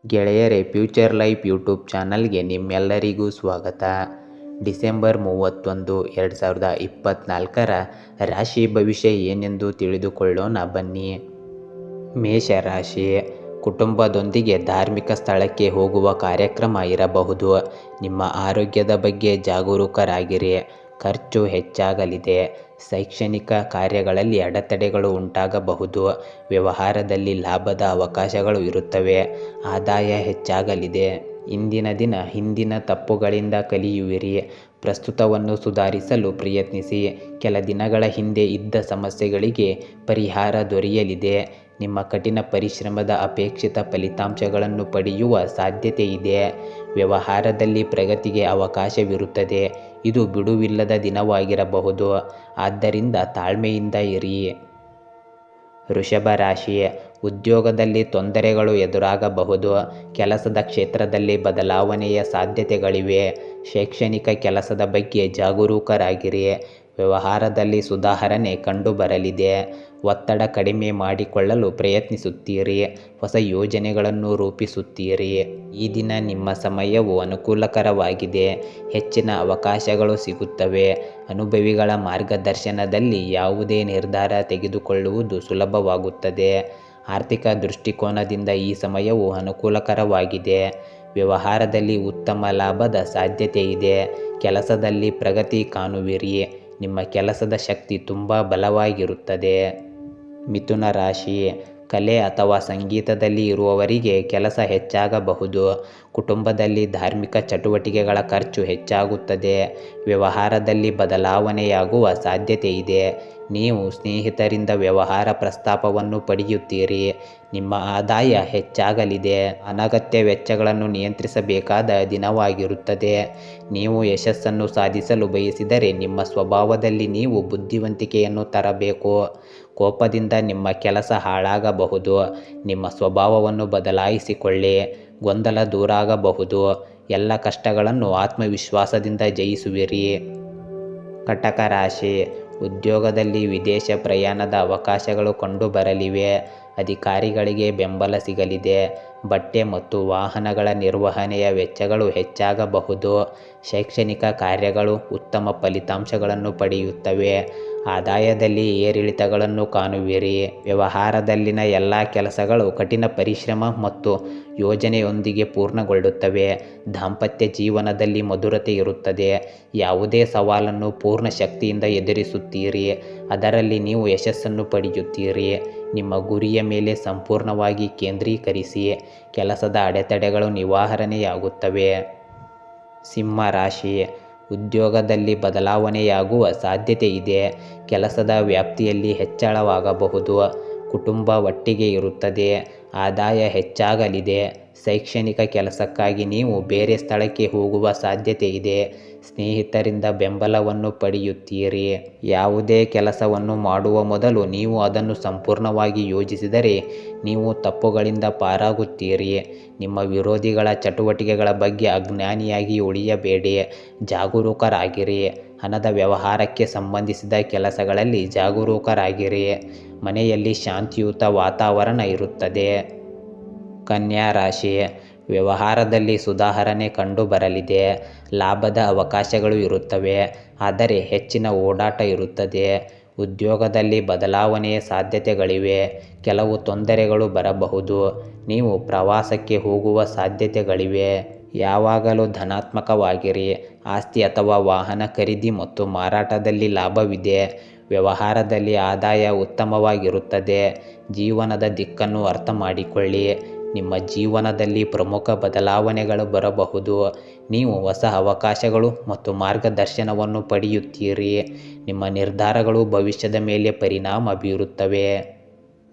ಗೆಳೆಯರೇ, future life YouTube ಚಾನಲ್ಗೆ ನಿಮ್ಮೆಲ್ಲರಿಗೂ ಸ್ವಾಗತ. ಡಿಸೆಂಬರ್ 31, 2024 ರಾಶಿ ಭವಿಷ್ಯ ಏನೆಂದು ತಿಳಿದುಕೊಳ್ಳೋಣ ಬನ್ನಿ. ಮೇಷರಾಶಿ, ಕುಟುಂಬದೊಂದಿಗೆ ಧಾರ್ಮಿಕ ಸ್ಥಳಕ್ಕೆ ಹೋಗುವ ಕಾರ್ಯಕ್ರಮ ಇರಬಹುದು. ನಿಮ್ಮ ಆರೋಗ್ಯದ ಬಗ್ಗೆ ಜಾಗರೂಕರಾಗಿರಿ. ಖರ್ಚು ಹೆಚ್ಚಾಗಲಿದೆ. ಶೈಕ್ಷಣಿಕ ಕಾರ್ಯಗಳಲ್ಲಿ ಅಡೆತಡೆಗಳು ಉಂಟಾಗಬಹುದು. ವ್ಯವಹಾರದಲ್ಲಿ ಲಾಭದ ಅವಕಾಶಗಳು ಇರುತ್ತವೆ. ಆದಾಯ ಹೆಚ್ಚಾಗಲಿದೆ. ಇಂದಿನ ದಿನ ಹಿಂದಿನ ತಪ್ಪುಗಳಿಂದ ಕಲಿಯುವಿರಿ. ಪ್ರಸ್ತುತವನ್ನು ಸುಧಾರಿಸಲು ಪ್ರಯತ್ನಿಸಿ. ಕೆಲ ದಿನಗಳ ಹಿಂದೆ ಇದ್ದ ಸಮಸ್ಯೆಗಳಿಗೆ ಪರಿಹಾರ ದೊರೆಯಲಿದೆ. ನಿಮ್ಮ ಕಠಿಣ ಪರಿಶ್ರಮದ ಅಪೇಕ್ಷಿತ ಫಲಿತಾಂಶಗಳನ್ನು ಪಡೆಯುವ ಸಾಧ್ಯತೆ ಇದೆ. ವ್ಯವಹಾರದಲ್ಲಿ ಪ್ರಗತಿಗೆ ಅವಕಾಶವಿರುತ್ತದೆ. ಇದು ಬಿಡುವಿಲ್ಲದ ದಿನವಾಗಿರಬಹುದು. ಆದ್ದರಿಂದ ತಾಳ್ಮೆಯಿಂದ ಇರಿ. ವೃಷಭ ರಾಶಿ, ಉದ್ಯೋಗದಲ್ಲಿ ತೊಂದರೆಗಳು ಎದುರಾಗಬಹುದು. ಕೆಲಸದ ಕ್ಷೇತ್ರದಲ್ಲಿ ಬದಲಾವಣೆಯ ಸಾಧ್ಯತೆಗಳಿವೆ. ಶೈಕ್ಷಣಿಕ ಕೆಲಸದ ಬಗ್ಗೆ ಜಾಗರೂಕರಾಗಿರಿ. ವ್ಯವಹಾರದಲ್ಲಿ ಸುಧಾರಣೆ ಕಂಡುಬರಲಿದೆ. ಒತ್ತಡ ಕಡಿಮೆ ಮಾಡಿಕೊಳ್ಳಲು ಪ್ರಯತ್ನಿಸುತ್ತೀರಿ. ಹೊಸ ಯೋಜನೆಗಳನ್ನು ರೂಪಿಸುತ್ತೀರಿ. ಈ ದಿನ ನಿಮ್ಮ ಸಮಯವು ಅನುಕೂಲಕರವಾಗಿದೆ. ಹೆಚ್ಚಿನ ಅವಕಾಶಗಳು ಸಿಗುತ್ತವೆ. ಅನುಭವಿಗಳ ಮಾರ್ಗದರ್ಶನದಲ್ಲಿ ಯಾವುದೇ ನಿರ್ಧಾರ ತೆಗೆದುಕೊಳ್ಳುವುದು ಸುಲಭವಾಗುತ್ತದೆ. ಆರ್ಥಿಕ ದೃಷ್ಟಿಕೋನದಿಂದ ಈ ಸಮಯವು ಅನುಕೂಲಕರವಾಗಿದೆ. ವ್ಯವಹಾರದಲ್ಲಿ ಉತ್ತಮ ಲಾಭದ ಸಾಧ್ಯತೆ ಇದೆ. ಕೆಲಸದಲ್ಲಿ ಪ್ರಗತಿ ಕಾಣುವಿರಿ. ನಿಮ್ಮ ಕೆಲಸದ ಶಕ್ತಿ ತುಂಬ ಬಲವಾಗಿರುತ್ತದೆ. ಮಿಥುನ ರಾಶಿ, ಕಲೆ ಅಥವಾ ಸಂಗೀತದಲ್ಲಿ ಇರುವವರಿಗೆ ಕೆಲಸ ಹೆಚ್ಚಾಗಬಹುದು. ಕುಟುಂಬದಲ್ಲಿ ಧಾರ್ಮಿಕ ಚಟುವಟಿಕೆಗಳ ಖರ್ಚು ಹೆಚ್ಚಾಗುತ್ತದೆ. ವ್ಯವಹಾರದಲ್ಲಿ ಬದಲಾವಣೆಯಾಗುವ ಸಾಧ್ಯತೆ ಇದೆ. ನೀವು ಸ್ನೇಹಿತರಿಂದ ವ್ಯವಹಾರ ಪ್ರಸ್ತಾಪವನ್ನು ಪಡೆಯುತ್ತೀರಿ. ನಿಮ್ಮ ಆದಾಯ ಹೆಚ್ಚಾಗಲಿದೆ. ಅನಗತ್ಯ ವೆಚ್ಚಗಳನ್ನು ನಿಯಂತ್ರಿಸಬೇಕಾದ ದಿನವಾಗಿರುತ್ತದೆ. ನೀವು ಯಶಸ್ಸನ್ನು ಸಾಧಿಸಲು ಬಯಸಿದರೆ ನಿಮ್ಮ ಸ್ವಭಾವದಲ್ಲಿ ನೀವು ಬುದ್ಧಿವಂತಿಕೆಯನ್ನು ತರಬೇಕು. ಕೋಪದಿಂದ ನಿಮ್ಮ ಕೆಲಸ ಹಾಳಾಗಬಹುದು. ನಿಮ್ಮ ಸ್ವಭಾವವನ್ನು ಬದಲಾಯಿಸಿಕೊಳ್ಳಿ. ಗೊಂದಲ ದೂರಾಗಬಹುದು. ಎಲ್ಲ ಕಷ್ಟಗಳನ್ನು ಆತ್ಮವಿಶ್ವಾಸದಿಂದ ಜಯಿಸುವಿರಿ. ಕಟಕ ರಾಶಿ, ಉದ್ಯೋಗದಲ್ಲಿ ವಿದೇಶ ಪ್ರಯಾಣದ ಅವಕಾಶಗಳು ಕಂಡುಬರಲಿವೆ. ಅಧಿಕಾರಿಗಳಿಗೆ ಬೆಂಬಲ ಸಿಗಲಿದೆ. ಬಟ್ಟೆ ಮತ್ತು ವಾಹನಗಳ ನಿರ್ವಹಣೆಯ ವೆಚ್ಚಗಳು ಹೆಚ್ಚಾಗಬಹುದು. ಶೈಕ್ಷಣಿಕ ಕಾರ್ಯಗಳು ಉತ್ತಮ ಫಲಿತಾಂಶಗಳನ್ನು ಪಡೆಯುತ್ತವೆ. ಆದಾಯದಲ್ಲಿ ಏರಿಳಿತಗಳನ್ನು ಕಾಣುವಿರಿ. ವ್ಯವಹಾರದಲ್ಲಿನ ಎಲ್ಲ ಕೆಲಸಗಳು ಕಠಿಣ ಪರಿಶ್ರಮ ಮತ್ತು ಯೋಜನೆಯೊಂದಿಗೆ ಪೂರ್ಣಗೊಳ್ಳುತ್ತವೆ. ದಾಂಪತ್ಯ ಜೀವನದಲ್ಲಿ ಮಧುರತೆ ಇರುತ್ತದೆ. ಯಾವುದೇ ಸವಾಲನ್ನು ಪೂರ್ಣ ಶಕ್ತಿಯಿಂದ ಎದುರಿಸುತ್ತೀರಿ. ಅದರಲ್ಲಿ ನೀವು ಯಶಸ್ಸನ್ನು ಪಡೆಯುತ್ತೀರಿ. ನಿಮ್ಮ ಗುರಿಯ ಮೇಲೆ ಸಂಪೂರ್ಣವಾಗಿ ಕೇಂದ್ರೀಕರಿಸಿ. ಕೆಲಸದ ಅಡೆತಡೆಗಳು ನಿವಾರಣೆಯಾಗುತ್ತವೆ. ಸಿಂಹ ರಾಶಿ, ಉದ್ಯೋಗದಲ್ಲಿ ಬದಲಾವಣೆಯಾಗುವ ಸಾಧ್ಯತೆ ಇದೆ. ಕೆಲಸದ ವ್ಯಾಪ್ತಿಯಲ್ಲಿ ಹೆಚ್ಚಳವಾಗಬಹುದು. ಕುಟುಂಬ ಒಟ್ಟಿಗೆ ಇರುತ್ತದೆ. ಆದಾಯ ಹೆಚ್ಚಾಗಲಿದೆ. ಶೈಕ್ಷಣಿಕ ಕೆಲಸಕ್ಕಾಗಿ ನೀವು ಬೇರೆ ಸ್ಥಳಕ್ಕೆ ಹೋಗುವ ಸಾಧ್ಯತೆ ಇದೆ. ಸ್ನೇಹಿತರಿಂದ ಬೆಂಬಲವನ್ನು ಪಡೆಯುತ್ತೀರಿ. ಯಾವುದೇ ಕೆಲಸವನ್ನು ಮಾಡುವ ಮೊದಲು ನೀವು ಅದನ್ನು ಸಂಪೂರ್ಣವಾಗಿ ಯೋಜಿಸಿದರೆ ನೀವು ತಪ್ಪುಗಳಿಂದ ಪಾರಾಗುತ್ತೀರಿ. ನಿಮ್ಮ ವಿರೋಧಿಗಳ ಚಟುವಟಿಕೆಗಳ ಬಗ್ಗೆ ಅಜ್ಞಾನಿಯಾಗಿ ಉಳಿಯಬೇಡಿ. ಜಾಗರೂಕರಾಗಿರಿ. ಹಣದ ವ್ಯವಹಾರಕ್ಕೆ ಸಂಬಂಧಿಸಿದ ಕೆಲಸಗಳಲ್ಲಿ ಜಾಗರೂಕರಾಗಿರಿ. ಮನೆಯಲ್ಲಿ ಶಾಂತಿಯುತ ವಾತಾವರಣ ಇರುತ್ತದೆ. ಕನ್ಯಾ ರಾಶಿ, ವ್ಯವಹಾರದಲ್ಲಿ ಸುಧಾರಣೆ ಕಂಡುಬರಲಿದೆ. ಲಾಭದ ಅವಕಾಶಗಳು ಇರುತ್ತವೆ. ಆದರೆ ಹೆಚ್ಚಿನ ಓಡಾಟ ಇರುತ್ತದೆ. ಉದ್ಯೋಗದಲ್ಲಿ ಬದಲಾವಣೆಯ ಸಾಧ್ಯತೆಗಳಿವೆ. ಕೆಲವು ತೊಂದರೆಗಳು ಬರಬಹುದು. ನೀವು ಪ್ರವಾಸಕ್ಕೆ ಹೋಗುವ ಸಾಧ್ಯತೆಗಳಿವೆ. ಯಾವಾಗಲೂ ಧನಾತ್ಮಕವಾಗಿರಿ. ಆಸ್ತಿ ಅಥವಾ ವಾಹನ ಖರೀದಿ ಮತ್ತು ಮಾರಾಟದಲ್ಲಿ ಲಾಭವಿದೆ. ವ್ಯವಹಾರದಲ್ಲಿ ಆದಾಯ ಉತ್ತಮವಾಗಿರುತ್ತದೆ. ಜೀವನದ ದಿಕ್ಕನ್ನು ಅರ್ಥ ಮಾಡಿಕೊಳ್ಳಿ. ನಿಮ್ಮ ಜೀವನದಲ್ಲಿ ಪ್ರಮುಖ ಬದಲಾವಣೆಗಳು ಬರಬಹುದು. ನೀವು ಹೊಸ ಅವಕಾಶಗಳು ಮತ್ತು ಮಾರ್ಗದರ್ಶನವನ್ನು ಪಡೆಯುತ್ತೀರಿ. ನಿಮ್ಮ ನಿರ್ಧಾರಗಳು ಭವಿಷ್ಯದ ಮೇಲೆ ಪರಿಣಾಮ ಬೀರುತ್ತವೆ.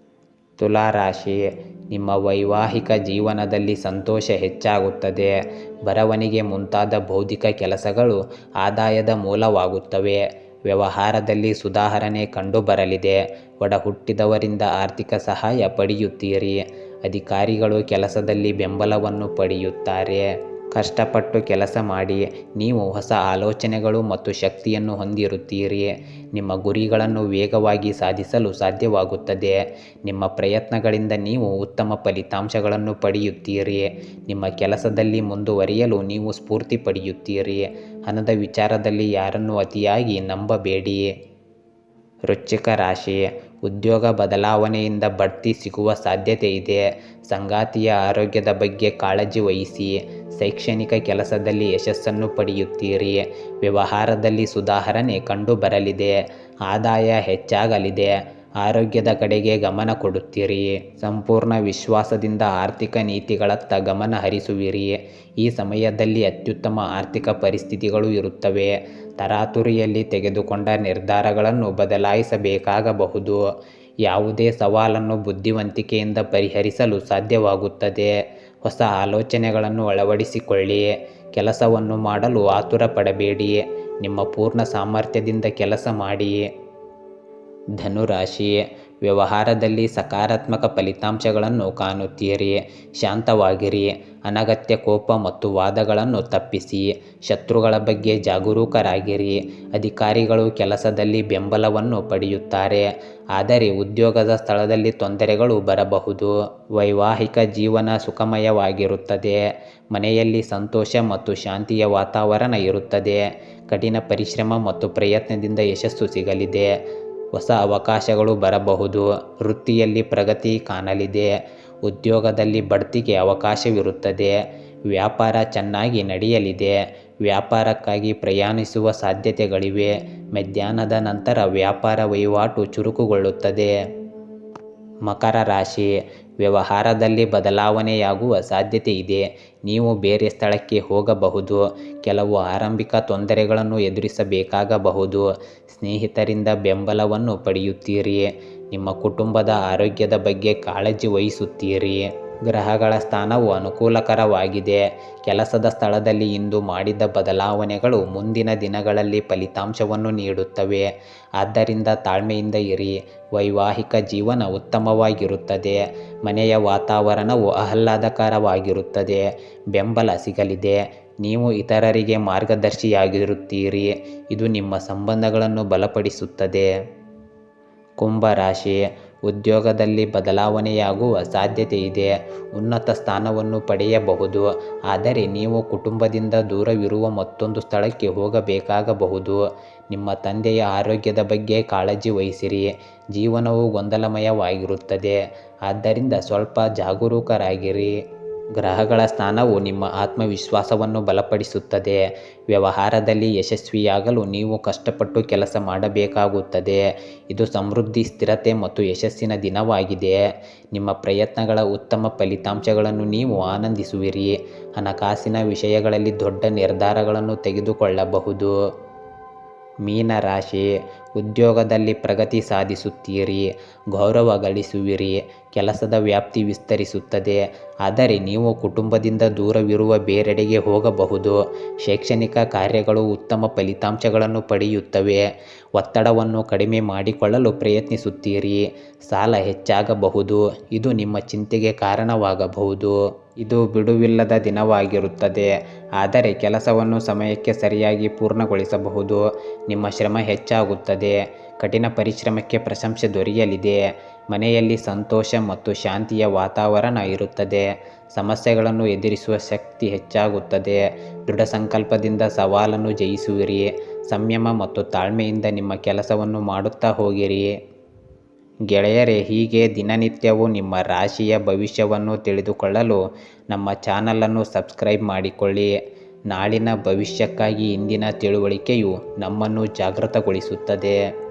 ತುಲಾ ರಾಶಿ, ನಿಮ್ಮ ವೈವಾಹಿಕ ಜೀವನದಲ್ಲಿ ಸಂತೋಷ ಹೆಚ್ಚಾಗುತ್ತದೆ. ಬರವಣಿಗೆ ಮುಂತಾದ ಬೌದ್ಧಿಕ ಕೆಲಸಗಳು ಆದಾಯದ ಮೂಲವಾಗುತ್ತವೆ. ವ್ಯವಹಾರದಲ್ಲಿ ಸುಧಾರಣೆ ಕಂಡುಬರಲಿದೆ. ಒಡ ಹುಟ್ಟಿದವರಿಂದ ಆರ್ಥಿಕ ಸಹಾಯ ಪಡೆಯುತ್ತೀರಿ. ಅಧಿಕಾರಿಗಳು ಕೆಲಸದಲ್ಲಿ ಬೆಂಬಲವನ್ನು ಪಡೆಯುತ್ತಾರೆ. ಕಷ್ಟಪಟ್ಟು ಕೆಲಸ ಮಾಡಿ ನೀವು ಹೊಸ ಆಲೋಚನೆಗಳು ಮತ್ತು ಶಕ್ತಿಯನ್ನು ಹೊಂದಿರುತ್ತೀರಿ. ನಿಮ್ಮ ಗುರಿಗಳನ್ನು ವೇಗವಾಗಿ ಸಾಧಿಸಲು ಸಾಧ್ಯವಾಗುತ್ತದೆ. ನಿಮ್ಮ ಪ್ರಯತ್ನಗಳಿಂದ ನೀವು ಉತ್ತಮ ಫಲಿತಾಂಶಗಳನ್ನು ಪಡೆಯುತ್ತೀರಿ. ನಿಮ್ಮ ಕೆಲಸದಲ್ಲಿ ಮುಂದುವರಿಯಲು ನೀವು ಸ್ಫೂರ್ತಿ ಪಡೆಯುತ್ತೀರಿ. ಹಣದ ವಿಚಾರದಲ್ಲಿ ಯಾರನ್ನು ಅತಿಯಾಗಿ ನಂಬಬೇಡಿ. ವೃಶ್ಚಿಕ ರಾಶಿ, ಉದ್ಯೋಗ ಬದಲಾವಣೆಯಿಂದ ಬಡ್ತಿ ಸಿಗುವ ಸಾಧ್ಯತೆ ಇದೆ. ಸಂಗಾತಿಯ ಆರೋಗ್ಯದ ಬಗ್ಗೆ ಕಾಳಜಿ ವಹಿಸಿ. ಶೈಕ್ಷಣಿಕ ಕೆಲಸದಲ್ಲಿ ಯಶಸ್ಸನ್ನು ಪಡೆಯುತ್ತೀರಿ. ವ್ಯವಹಾರದಲ್ಲಿ ಸುಧಾರಣೆ ಕಂಡುಬರಲಿದೆ. ಆದಾಯ ಹೆಚ್ಚಾಗಲಿದೆ. ಆರೋಗ್ಯದ ಕಡೆಗೆ ಗಮನ ಕೊಡುತ್ತೀರಿ. ಸಂಪೂರ್ಣ ವಿಶ್ವಾಸದಿಂದ ಆರ್ಥಿಕ ನೀತಿಗಳತ್ತ ಗಮನ ಹರಿಸುವಿರಿ. ಈ ಸಮಯದಲ್ಲಿ ಅತ್ಯುತ್ತಮ ಆರ್ಥಿಕ ಪರಿಸ್ಥಿತಿಗಳು ಇರುತ್ತವೆ. ತರಾತುರಿಯಲ್ಲಿ ತೆಗೆದುಕೊಂಡ ನಿರ್ಧಾರಗಳನ್ನು ಬದಲಾಯಿಸಬೇಕಾಗಬಹುದು. ಯಾವುದೇ ಸವಾಲನ್ನು ಬುದ್ಧಿವಂತಿಕೆಯಿಂದ ಪರಿಹರಿಸಲು ಸಾಧ್ಯವಾಗುತ್ತದೆ. ಹೊಸ ಆಲೋಚನೆಗಳನ್ನು ಅಳವಡಿಸಿಕೊಳ್ಳಿ. ಕೆಲಸವನ್ನು ಮಾಡಲು ಆತುರ ಪಡಬೇಡಿ. ನಿಮ್ಮ ಪೂರ್ಣ ಸಾಮರ್ಥ್ಯದಿಂದ ಕೆಲಸ ಮಾಡಿ. ಧನುರಾಶಿ, ವ್ಯವಹಾರದಲ್ಲಿ ಸಕಾರಾತ್ಮಕ ಫಲಿತಾಂಶಗಳನ್ನು ಕಾಣುತ್ತೀರಿ. ಶಾಂತವಾಗಿರಿ. ಅನಗತ್ಯ ಕೋಪ ಮತ್ತು ವಾದಗಳನ್ನು ತಪ್ಪಿಸಿ. ಶತ್ರುಗಳ ಬಗ್ಗೆ ಜಾಗರೂಕರಾಗಿರಿ. ಅಧಿಕಾರಿಗಳು ಕೆಲಸದಲ್ಲಿ ಬೆಂಬಲವನ್ನು ಪಡೆಯುತ್ತಾರೆ, ಆದರೆ ಉದ್ಯೋಗದ ಸ್ಥಳದಲ್ಲಿ ತೊಂದರೆಗಳು ಬರಬಹುದು. ವೈವಾಹಿಕ ಜೀವನ ಸುಖಮಯವಾಗಿರುತ್ತದೆ. ಮನೆಯಲ್ಲಿ ಸಂತೋಷ ಮತ್ತು ಶಾಂತಿಯ ವಾತಾವರಣ ಇರುತ್ತದೆ. ಕಠಿಣ ಪರಿಶ್ರಮ ಮತ್ತು ಪ್ರಯತ್ನದಿಂದ ಯಶಸ್ಸು ಸಿಗಲಿದೆ. ಹೊಸ ಅವಕಾಶಗಳು ಬರಬಹುದು. ವೃತ್ತಿಯಲ್ಲಿ ಪ್ರಗತಿ ಕಾಣಲಿದೆ. ಉದ್ಯೋಗದಲ್ಲಿ ಬಡ್ತಿಗೆ ಅವಕಾಶವಿರುತ್ತದೆ. ವ್ಯಾಪಾರ ಚೆನ್ನಾಗಿ ನಡೆಯಲಿದೆ. ವ್ಯಾಪಾರಕ್ಕಾಗಿ ಪ್ರಯಾಣಿಸುವ ಸಾಧ್ಯತೆಗಳಿವೆ. ಮಧ್ಯಾಹ್ನದ ನಂತರ ವ್ಯಾಪಾರ ವಹಿವಾಟು ಚುರುಕುಗೊಳ್ಳುತ್ತದೆ. ಮಕರ ರಾಶಿ, ವ್ಯವಹಾರದಲ್ಲಿ ಬದಲಾವಣೆಯಾಗುವ ಸಾಧ್ಯತೆ ಇದೆ. ನೀವು ಬೇರೆ ಸ್ಥಳಕ್ಕೆ ಹೋಗಬಹುದು. ಕೆಲವು ಆರಂಭಿಕ ತೊಂದರೆಗಳನ್ನು ಎದುರಿಸಬೇಕಾಗಬಹುದು. ಸ್ನೇಹಿತರಿಂದ ಬೆಂಬಲವನ್ನು ಪಡೆಯುತ್ತೀರಿ. ನಿಮ್ಮ ಕುಟುಂಬದ ಆರೋಗ್ಯದ ಬಗ್ಗೆ ಕಾಳಜಿ ವಹಿಸುತ್ತೀರಿ. ಗ್ರಹಗಳ ಸ್ಥಾನವು ಅನುಕೂಲಕರವಾಗಿದೆ. ಕೆಲಸದ ಸ್ಥಳದಲ್ಲಿ ಇಂದು ಮಾಡಿದ ಬದಲಾವಣೆಗಳು ಮುಂದಿನ ದಿನಗಳಲ್ಲಿ ಫಲಿತಾಂಶವನ್ನು ನೀಡುತ್ತವೆ. ಆದ್ದರಿಂದ ತಾಳ್ಮೆಯಿಂದ ಇರಿ. ವೈವಾಹಿಕ ಜೀವನ ಉತ್ತಮವಾಗಿರುತ್ತದೆ. ಮನೆಯ ವಾತಾವರಣವು ಆಹ್ಲಾದಕರವಾಗಿರುತ್ತದೆ. ಬೆಂಬಲ ಸಿಗಲಿದೆ. ನೀವು ಇತರರಿಗೆ ಮಾರ್ಗದರ್ಶಿಯಾಗಿರುತ್ತೀರಿ. ಇದು ನಿಮ್ಮ ಸಂಬಂಧಗಳನ್ನು ಬಲಪಡಿಸುತ್ತದೆ. ಕುಂಭರಾಶಿ, ಉದ್ಯೋಗದಲ್ಲಿ ಬದಲಾವಣೆಯಾಗುವ ಸಾಧ್ಯತೆ ಇದೆ. ಉನ್ನತ ಸ್ಥಾನವನ್ನು ಪಡೆಯಬಹುದು, ಆದರೆ ನೀವು ಕುಟುಂಬದಿಂದ ದೂರವಿರುವ ಮತ್ತೊಂದು ಸ್ಥಳಕ್ಕೆ ಹೋಗಬೇಕಾಗಬಹುದು. ನಿಮ್ಮ ತಂದೆಯ ಆರೋಗ್ಯದ ಬಗ್ಗೆ ಕಾಳಜಿ ವಹಿಸಿರಿ. ಜೀವನವು ಗೊಂದಲಮಯವಾಗಿರುತ್ತದೆ, ಆದ್ದರಿಂದ ಸ್ವಲ್ಪ ಜಾಗರೂಕರಾಗಿರಿ. ಗ್ರಹಗಳ ಸ್ಥಾನವು ನಿಮ್ಮ ಆತ್ಮವಿಶ್ವಾಸವನ್ನು ಬಲಪಡಿಸುತ್ತದೆ. ವ್ಯವಹಾರದಲ್ಲಿ ಯಶಸ್ವಿಯಾಗಲು ನೀವು ಕಷ್ಟಪಟ್ಟು ಕೆಲಸ ಮಾಡಬೇಕಾಗುತ್ತದೆ. ಇದು ಸಮೃದ್ಧಿ, ಸ್ಥಿರತೆ ಮತ್ತು ಯಶಸ್ಸಿನ ದಿನವಾಗಿದೆ. ನಿಮ್ಮ ಪ್ರಯತ್ನಗಳ ಉತ್ತಮ ಫಲಿತಾಂಶಗಳನ್ನು ನೀವು ಆನಂದಿಸುವಿರಿ. ಹಣಕಾಸಿನ ವಿಷಯಗಳಲ್ಲಿ ದೊಡ್ಡ ನಿರ್ಧಾರಗಳನ್ನು ತೆಗೆದುಕೊಳ್ಳಬಹುದು. ಮೀನರಾಶಿ, ಉದ್ಯೋಗದಲ್ಲಿ ಪ್ರಗತಿ ಸಾಧಿಸುತ್ತೀರಿ. ಗೌರವ ಗಳಿಸುವಿರಿ. ಕೆಲಸದ ವ್ಯಾಪ್ತಿ ವಿಸ್ತರಿಸುತ್ತದೆ, ಆದರೆ ನೀವು ಕುಟುಂಬದಿಂದ ದೂರವಿರುವ ಬೇರೆಡೆಗೆ ಹೋಗಬಹುದು. ಶೈಕ್ಷಣಿಕ ಕಾರ್ಯಗಳು ಉತ್ತಮ ಫಲಿತಾಂಶಗಳನ್ನು ಪಡೆಯುತ್ತವೆ. ಒತ್ತಡವನ್ನು ಕಡಿಮೆ ಮಾಡಿಕೊಳ್ಳಲು ಪ್ರಯತ್ನಿಸುತ್ತೀರಿ. ಸಾಲ ಹೆಚ್ಚಾಗಬಹುದು, ಇದು ನಿಮ್ಮ ಚಿಂತೆಗೆ ಕಾರಣವಾಗಬಹುದು. ಇದು ಬಿಡುವಿಲ್ಲದ ದಿನವಾಗಿರುತ್ತದೆ, ಆದರೆ ಕೆಲಸವನ್ನು ಸಮಯಕ್ಕೆ ಸರಿಯಾಗಿ ಪೂರ್ಣಗೊಳಿಸಬಹುದು. ನಿಮ್ಮ ಶ್ರಮ ಹೆಚ್ಚಾಗುತ್ತದೆ. ಕಠಿಣ ಪರಿಶ್ರಮಕ್ಕೆ ಪ್ರಶಂಸೆ ದೊರೆಯಲಿದೆ. ಮನೆಯಲ್ಲಿ ಸಂತೋಷ ಮತ್ತು ಶಾಂತಿಯ ವಾತಾವರಣ ಇರುತ್ತದೆ. ಸಮಸ್ಯೆಗಳನ್ನು ಎದುರಿಸುವ ಶಕ್ತಿ ಹೆಚ್ಚಾಗುತ್ತದೆ. ದೃಢ ಸಂಕಲ್ಪದಿಂದ ಸವಾಲನ್ನು ಜಯಿಸುವಿರಿ. ಸಂಯಮ ಮತ್ತು ತಾಳ್ಮೆಯಿಂದ ನಿಮ್ಮ ಕೆಲಸವನ್ನು ಮಾಡುತ್ತಾ ಹೋಗಿರಿ. ಗೆಳೆಯರೇ, ಹೀಗೆ ದಿನನಿತ್ಯವೂ ನಿಮ್ಮ ರಾಶಿಯ ಭವಿಷ್ಯವನ್ನು ತಿಳಿದುಕೊಳ್ಳಲು ನಮ್ಮ ಚಾನಲನ್ನು ಸಬ್ಸ್ಕ್ರೈಬ್ ಮಾಡಿಕೊಳ್ಳಿ. ನಾಳಿನ ಭವಿಷ್ಯಕ್ಕಾಗಿ ಇಂದಿನ ತಿಳುವಳಿಕೆಯು ನಮ್ಮನ್ನು ಜಾಗೃತಗೊಳಿಸುತ್ತದೆ.